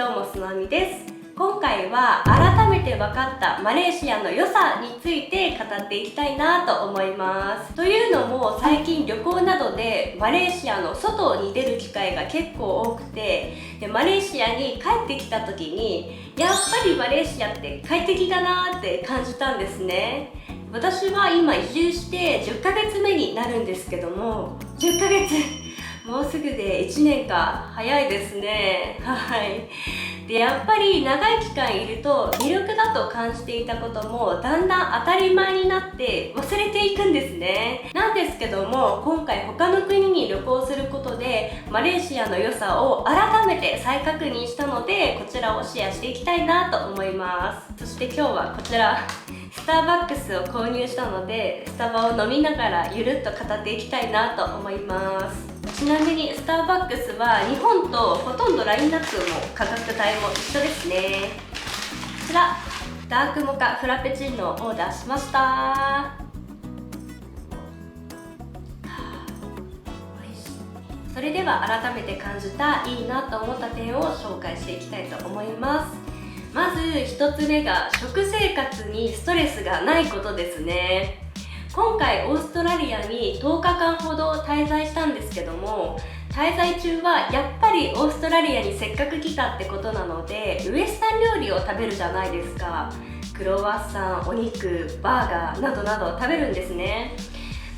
どうもすなみです。今回は改めて分かったマレーシアの良さについて語っていきたいなと思います。というのも最近旅行などでマレーシアの外に出る機会が結構多くて、マレーシアに帰ってきた時にやっぱりマレーシアって快適だなって感じたんですね。私は今移住して10ヶ月目になるんですけども、10ヶ月もうすぐで1年か、早いですね。はい。で、やっぱり長い期間いると魅力だと感じていたこともだんだん当たり前になって忘れていくんですね。なんですけども、今回他の国に旅行することでマレーシアの良さを改めて再確認したので、こちらをシェアしていきたいなと思います。そして今日はこちらスターバックスを購入したので、スタバを飲みながらゆるっと語っていきたいなと思います。ちなみにスターバックスは日本とほとんどラインナップも価格帯も一緒ですね。こちらダークモカフラペチーノをオーダーしました。それでは改めて感じたいいなと思った点を紹介していきたいと思います。まず1つ目が食生活にストレスがないことですね。今回オーストラリアに10日間ほど滞在したんですけども、滞在中はやっぱりオーストラリアにせっかく来たってことなのでウエスタン料理を食べるじゃないですか。クロワッサン、お肉、バーガーなどなど食べるんですね。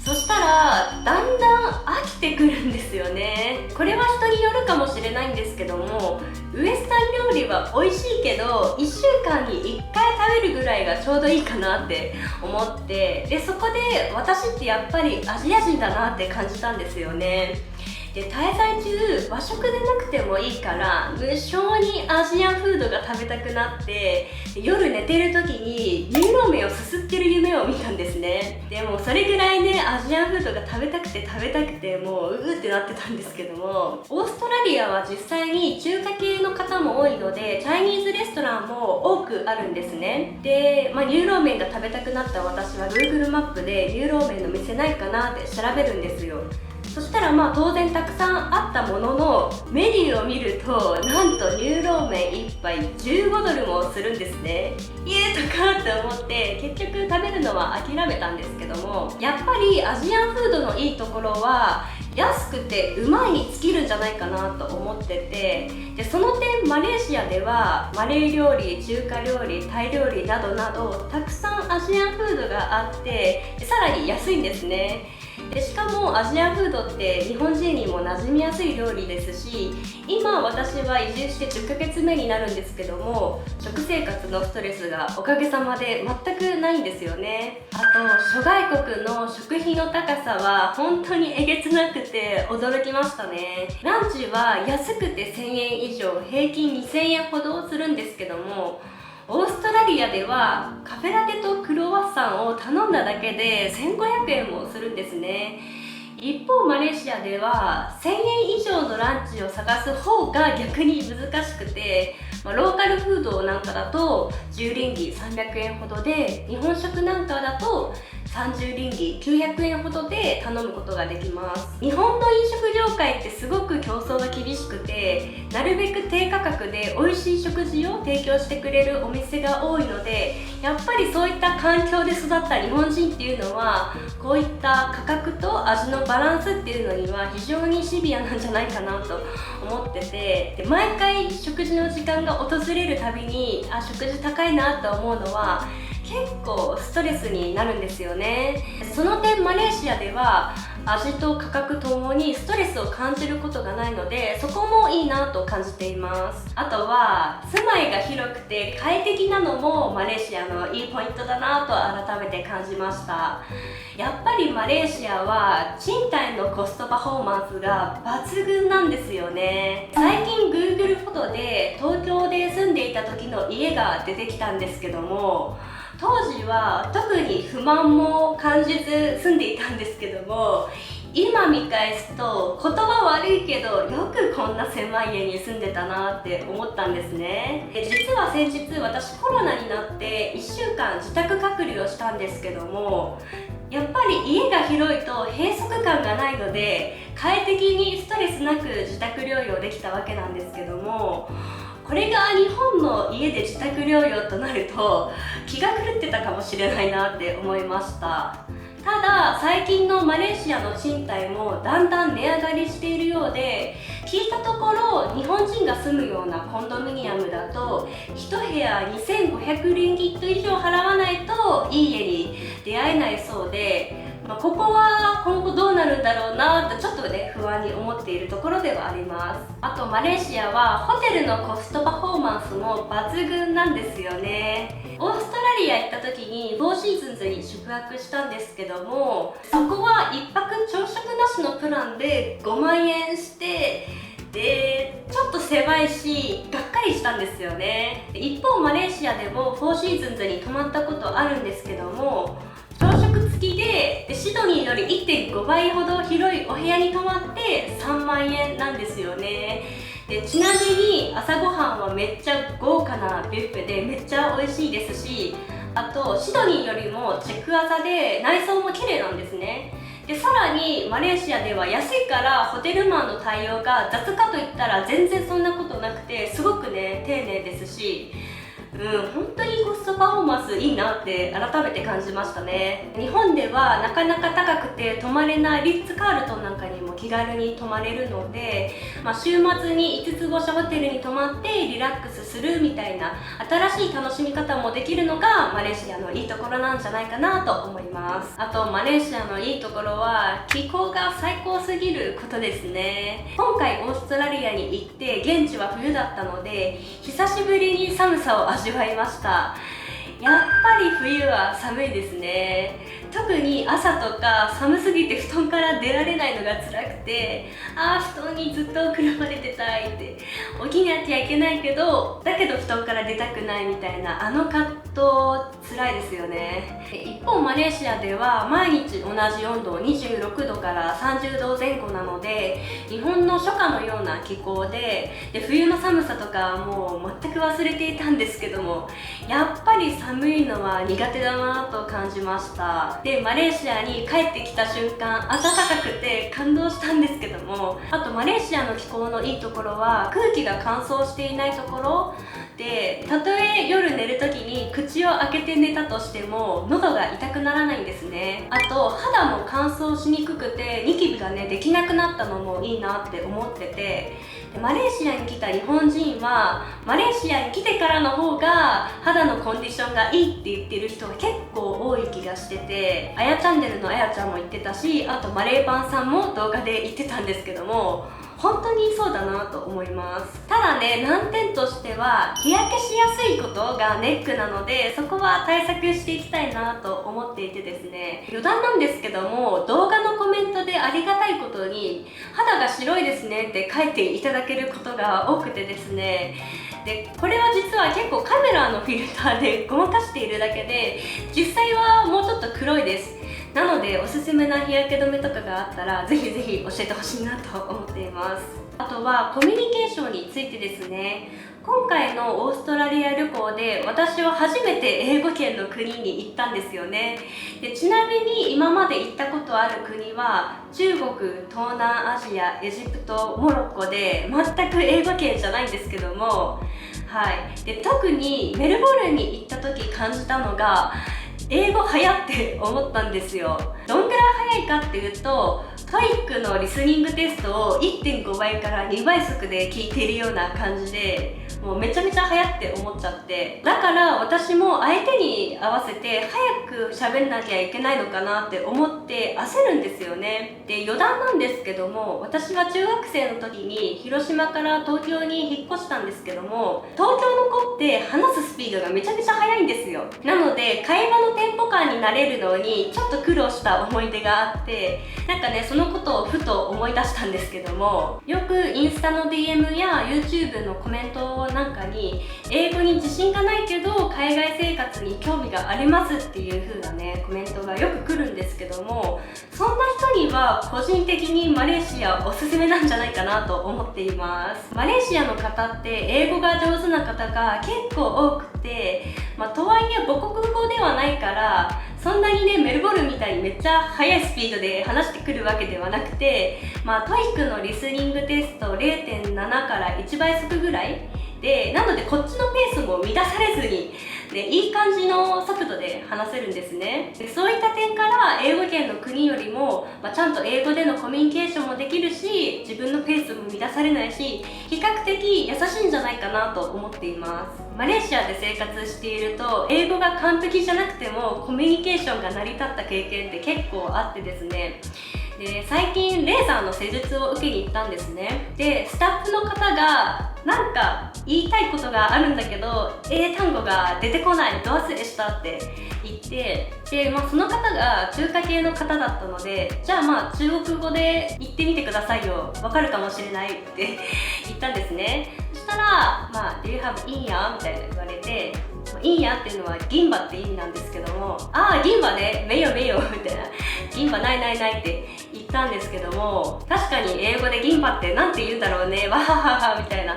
そしたらだんだん飽きてくるんですよね。これは人によるかもしれないんですけども、ウエスタン料理は美味しいけど1週間に1回食べるぐらいがちょうどいいかなって思って、でそこで私ってやっぱりアジア人だなって感じたんですよね。で、滞在中和食でなくてもいいから無性にアジアンフードが食べたくなって、夜寝てる時に牛ローメンをすすってる夢を見たんですね。でもそれぐらいね、アジアンフードが食べたくてもうってなってたんですけども、オーストラリアは実際に中華系の方も多いのでチャイニーズレストランも多くあるんですね。で、牛ローメンが食べたくなった私は Google マップで牛ローメンの店ないかなって調べるんですよ。そしたら当然たくさんあったものの、メニューを見るとなんと牛ローメン1杯15ドルもするんですね。とかって思って結局食べるのは諦めたんですけども、やっぱりアジアンフードのいいところは安くてうまいに尽きるんじゃないかなと思ってて、でその点マレーシアではマレー料理、中華料理、タイ料理などなどたくさんアジアンフードがあって、さらに安いんですね。でしかもアジアンフードって日本人にも馴染みやすい料理ですし、今私は移住して10ヶ月目になるんですけども、食生活のストレスがおかげさまで全くないんですよね。あと諸外国の食費の高さは本当にえげつなくて驚きましたね。ランチは安くて1000円以上、平均2000円ほどするんですけども、オーストラリアではカフェラテとクロワッサンを頼んだだけで1500円もするんですね。一方マレーシアでは1000円以上のランチを探す方が逆に難しくて、ローカルフードなんかだと10リンギ300円ほどで、日本食なんかだと30リンギ900円ほどで頼むことができます。日本の飲食業界ってすごく競争が厳しくて、なるべく低価格で美味しい食事を提供してくれるお店が多いので、やっぱりそういった環境で育った日本人っていうのはこういった価格と味のバランスっていうのには非常にシビアなんじゃないかなと思ってて、で毎回食事の時間が訪れるたびに食事高いなと思うのは結構ストレスになるんですよね。その点マレーシアでは味と価格ともにストレスを感じることがないので、そこもいいなと感じています。あとは住まいが広くて快適なのもマレーシアのいいポイントだなと改めて感じました。やっぱりマレーシアは賃貸のコストパフォーマンスが抜群なんですよね。最近 Google フォトで東京で住んでいた時の家が出てきたんですけども、当時は特に不満も感じず住んでいたんですけども、今見返すと言葉悪いけどよくこんな狭い家に住んでたなって思ったんですね。で実は先日私コロナになって1週間自宅隔離をしたんですけども、やっぱり家が広いと閉塞感がないので快適にストレスなく自宅療養できたわけなんですけども、ここれが日本の家で自宅療養となると気が狂ってたかもしれないなって思いました。ただ最近のマレーシアの賃貸もだんだん値上がりしているようで、聞いたところ日本人が住むようなコンドミニアムだと1部屋2500リンギット以上払わないといい家に出会えないそうで、ここは今後どうなるんだろうなってちょっとね不安に思っているところではあります。あとマレーシアはホテルのコストパフォーマンスも抜群なんですよね。オーストラリア行った時にフォーシーズンズに宿泊したんですけども、そこは1泊朝食なしのプランで5万円して、でちょっと狭いしがっかりしたんですよね。一方マレーシアでもフォーシーズンズに泊まったことあるんですけども、朝食付きでシドニーより 1.5 倍ほど広いお部屋に泊まって3万円なんですよね。でちなみに朝ごはんはめっちゃ豪華なビュッフェでめっちゃ美味しいですし、あとシドニーよりもチェック朝で内装も綺麗なんですね。でさらにマレーシアでは安いからホテルマンの対応が雑かといったら全然そんなことなくて、すごくね丁寧ですし、本当にコストパフォーマンスいいなって改めて感じましたね。日本ではなかなか高くて泊まれないリッツ・カールトンなんかにも気軽に泊まれるので、週末に5つ星ホテルに泊まってリラックスするみたいな新しい楽しみ方もできるのがマレーシアのいいところなんじゃないかなと思います。あとマレーシアのいいところは気候が最高すぎることですね。今回オーストラリアに行って現地は冬だったので久しぶりに寒さを味わいました。やっぱり冬は寒いですね。特に朝とか寒すぎて布団から出られないのが辛くて、布団にずっとくるまれてたいって、起きなきゃいけないけどだけど布団から出たくないみたいな葛藤辛いですよね。一方マレーシアでは毎日同じ温度26度から30度前後なので、日本の初夏のような気候で冬の寒さとかもう全く忘れていたんですけども、やっぱり寒いのは苦手だなと感じました。でマレーシアに帰ってきた瞬間暖かくて感動したんですけども、あとマレーシアの気候のいいところは空気が乾燥していないところで、たとえ夜寝る時に口を開けて寝たとしても喉が痛くならないんですね。あと肌も乾燥しにくくてニキビがねできなくなったのもいいなって思ってて、でマレーシアに来た日本人はマレーシアに来てからの方が肌のコンディションがいいって言ってる人が結構多い気がしてて、あやチャンネルのあやちゃんも言ってたし、あとマレーパンさんも動画で言ってたんですけども、本当にそうだなと思います。ただね、難点としては日焼けしやすいことがネックなので、そこは対策していきたいなと思っていてですね、余談なんですけども、動画のコメントでありがたいことに肌が白いですねって書いていただけることが多くてですね、でこれは実は結構カメラのフィルターでごまかしているだけで、実際はもうちょっと黒いです。なのでおすすめな日焼け止めとかがあったらぜひぜひ教えてほしいなと思っています。あとはコミュニケーションについてですね、今回のオーストラリア旅行で私は初めて英語圏の国に行ったんですよね。でちなみに今まで行ったことある国は中国、東南アジア、エジプト、モロッコで全く英語圏じゃないんですけども、で特にメルボルンに行った時感じたのが英語早って思ったんですよ。どんぐらい早いかっていうと、TOEIC のリスニングテストを 1.5 倍から2倍速で聞いているような感じで、もうめちゃめちゃ早って思っちゃって、だから私も相手に合わせて早く喋んなきゃいけないのかなって思って焦るんですよね。で余談なんですけども、私は中学生の時に広島から東京に引っ越したんですけども、東京の子って話すスピードがめちゃめちゃ速いんですよ。なので会話のテンポ感になれるのにちょっと苦労した思い出があって、なんかねそのことをふと思い出したんですけども、よくインスタの DM や YouTube のコメントなんかに英語に自信がないけど海外生活に興味がありますっていう風なねコメントがよく来るんですけども、そんな人には個人的にマレーシアおすすめなんじゃないかなと思っています。マレーシアの方って英語が上手な方が結構多くて、とはいえ母国語ではないからそんなにねメルボルンみたいにめっちゃ速いスピードで話してくるわけではなくて、TOEIC のリスニングテスト 0.7 から1倍速ぐらいで、なのでこっちのペースも乱されずに、ね、いい感じの速度で話せるんですね。でそういった点から英語圏の国よりも、ちゃんと英語でのコミュニケーションもできるし、自分のペースも乱されないし、比較的優しいんじゃないかなと思っています。マレーシアで生活していると、英語が完璧じゃなくてもコミュニケーションが成り立った経験って結構あってですね、で最近レーザーの施術を受けに行ったんですね。でスタッフの方がなんか言いたいことがあるんだけど英単語が出てこない、ど忘れしたって言って、で、その方が中華系の方だったので、じゃあ中国語で言ってみてくださいよ、わかるかもしれないって言ったんですね。そしたらDo you have いいやみたいな言われて、いいやっていうのは銀歯って意味なんですけども、銀歯ね、めよめよみたいな、銀歯ないないないって言ったんですけども、確かに英語で銀歯ってなんて言うんだろうね、わはははみたいな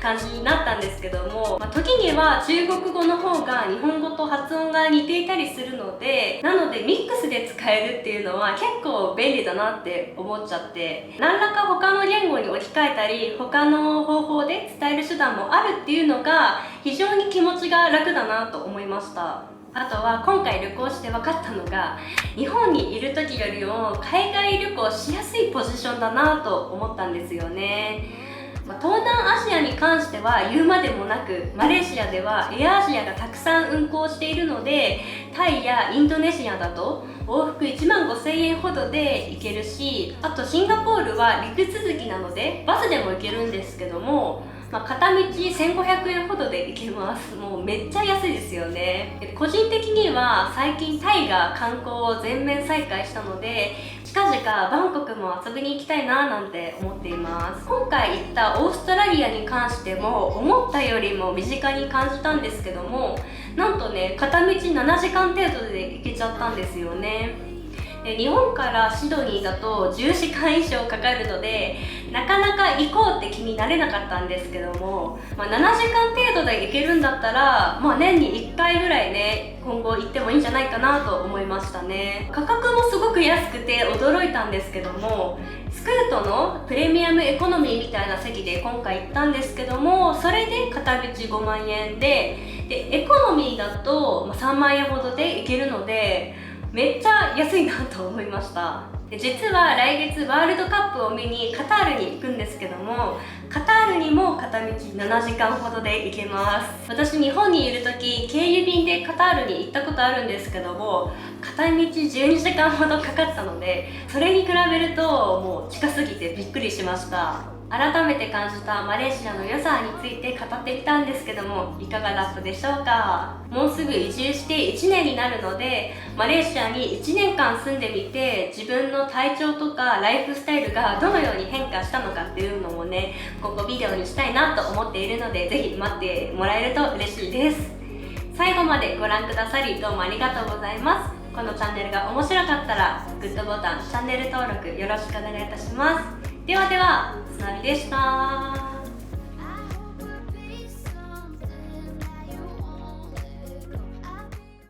感じになったんですけども、時には中国語の方が日本語と発音が似ていたりするので、なのでミックスで使えるっていうのは結構便利だなって思っちゃって、何らか他の言語に置き換えたり他の方法で伝える手段もあるっていうのが非常に気持ちが楽だなと思いました。あとは今回旅行して分かったのが、日本にいる時よりも海外旅行しやすいポジションだなと思ったんですよね。東南アジアに関しては言うまでもなく、マレーシアではエアアジアがたくさん運航しているので、タイやインドネシアだと往復1万5000円ほどで行けるし、あとシンガポールは陸続きなのでバスでも行けるんですけども、片道1500円ほどで行けます。もうめっちゃ安いですよね。個人的には最近タイが観光を全面再開したので、近々バンコクも遊びに行きたいななんて思っています。今回行ったオーストラリアに関しても思ったよりも身近に感じたんですけども、なんとね、片道7時間程度で行けちゃったんですよね。日本からシドニーだと10時間以上かかるので、なかなか行こうって気になれなかったんですけども、7時間程度で行けるんだったら、年に1回ぐらいね、今後行ってもいいんじゃないかなと思いましたね。価格もすごく安くて驚いたんですけども、スクートのプレミアムエコノミーみたいな席で今回行ったんですけども、それで片道5万円でエコノミーだと3万円ほどで行けるので、めっちゃ安いなと思いました。で実は来月ワールドカップを見にカタールに行くんですけども、カタールにも片道7時間ほどで行けます。私日本にいる時経由便でカタールに行ったことあるんですけども、片道12時間ほどかかったので、それに比べるともう近すぎてびっくりしました。改めて感じたマレーシアの良さについて語ってみたんですけども、いかがだったでしょうか。もうすぐ移住して1年になるので、マレーシアに1年間住んでみて、自分の体調とかライフスタイルがどのように変化したのかっていうのもね、今後ビデオにしたいなと思っているので、ぜひ待ってもらえると嬉しいです。最後までご覧くださりどうもありがとうございます。このチャンネルが面白かったらグッドボタン、チャンネル登録よろしくお願いいたします。ではでは、つなみでした。